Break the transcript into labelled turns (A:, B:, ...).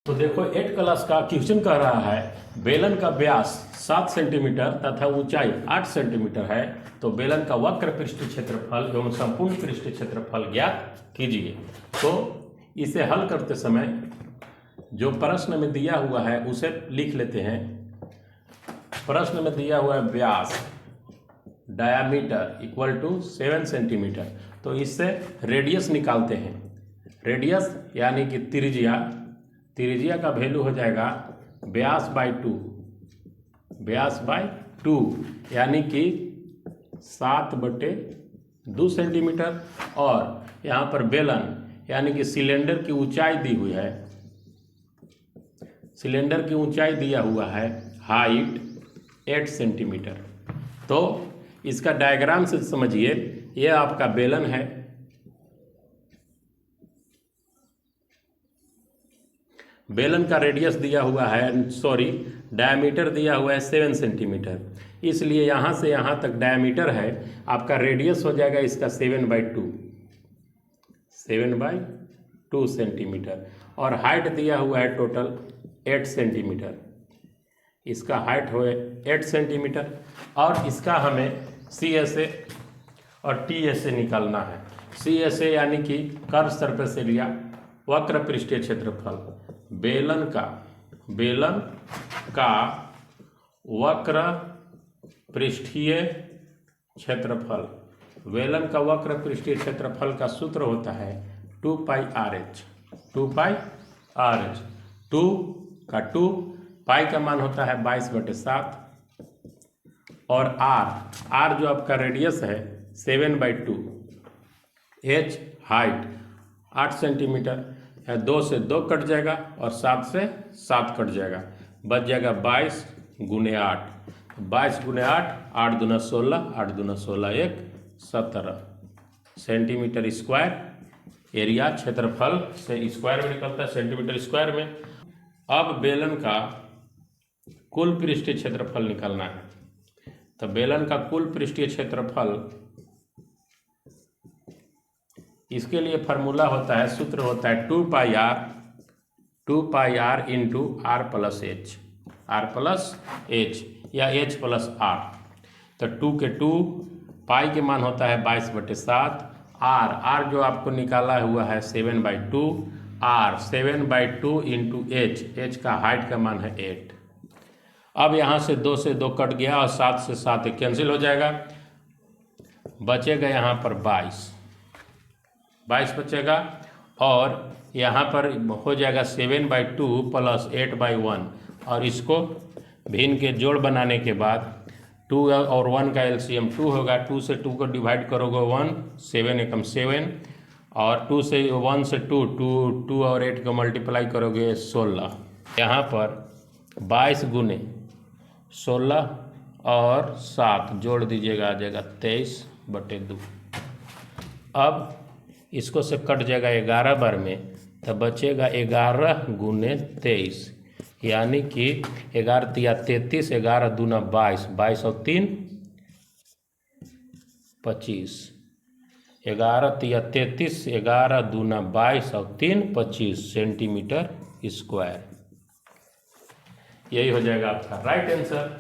A: तो देखो 8 क्लास का क्वेश्चन कह रहा है बेलन का व्यास 7 सेंटीमीटर तथा ऊंचाई 8 सेंटीमीटर है, तो बेलन का वक्र पृष्ठ क्षेत्रफल एवं संपूर्ण पृष्ठ क्षेत्रफल ज्ञात कीजिए। तो इसे हल करते समय जो प्रश्न में दिया हुआ है उसे लिख लेते हैं। प्रश्न में दिया हुआ है व्यास डायामीटर इक्वल टू 7 सेंटीमीटर, तो इससे रेडियस निकालते हैं। रेडियस यानी कि त्रिज्या का वैल्यू हो जाएगा व्यास बाई 2 यानी कि 7/2 सेंटीमीटर। और यहाँ पर बेलन यानी कि सिलेंडर की ऊंचाई दी हुई है, सिलेंडर की ऊंचाई दिया हुआ है हाइट 8 सेंटीमीटर। तो इसका डायग्राम से समझिए, यह आपका बेलन है, बेलन का रेडियस दिया हुआ है, डायमीटर दिया हुआ है 7 सेंटीमीटर, इसलिए यहाँ से यहाँ तक डायमीटर है, आपका रेडियस हो जाएगा इसका 7/2 सेंटीमीटर। और हाइट दिया हुआ है टोटल 8 सेंटीमीटर, इसका हाइट हो 8 सेंटीमीटर। और इसका हमें CSA और TSA निकालना है। CSA यानी कि कर्व सरफेस एरिया, वक्र पृष्ठीय क्षेत्रफल। बेलन का वक्र पृष्ठीय क्षेत्रफल, बेलन का वक्र पृष्ठीय क्षेत्रफल का सूत्र होता है 2πRH। 2 का 2, पाई का मान होता है 22/7, और R जो आपका रेडियस है 7/2, H हाइट 8 सेंटीमीटर, 2 से 2 कट जाएगा और 7 से 7 कट जाएगा, बच जाएगा 22 × 8। 22 × 8, 8 दूना 16, 8 दूना 16 1 17 सेंटीमीटर स्क्वायर। एरिया क्षेत्रफल से स्क्वायर में निकलता है, सेंटीमीटर स्क्वायर में। अब बेलन का कुल पृष्ठीय क्षेत्रफल निकालना है। तो बेलन का कुल पृष्ठीय क्षेत्रफल, इसके लिए फार्मूला होता है, सूत्र होता है 2πr into r plus h या h प्लस r। तो 2 के 2, पाई के मान होता है 22/7, r जो आपको निकाला हुआ है 7/2, r 7/2 इंटू h का हाइट का मान है 8। अब यहाँ से 2 से 2 कट गया और 7 से 7 कैंसिल हो जाएगा, बचेगा यहाँ पर 22 बचेगा। और यहाँ पर हो जाएगा 7/2 प्लस 8/1, और इसको भिन्न के जोड़ बनाने के बाद 2 और 1 का LCM 2 होगा। 2 से 2 को डिवाइड करोगे 1, 7 एकम 7, और 2 से 1 से 2 और 8 को मल्टीप्लाई करोगे 16। यहाँ पर 22 × 16 और 7 जोड़ दीजिएगा, आ जाएगा 23/2। अब इसको से कट जाएगा 11 बार में, तो बचेगा 11 × 23, यानी कि 11 × 33, 11 दूना 22, 22 और 3 25, 11 × 33, 11 दूना 22 और 3 25 सेंटीमीटर स्क्वायर। यही हो जाएगा आपका राइट आंसर।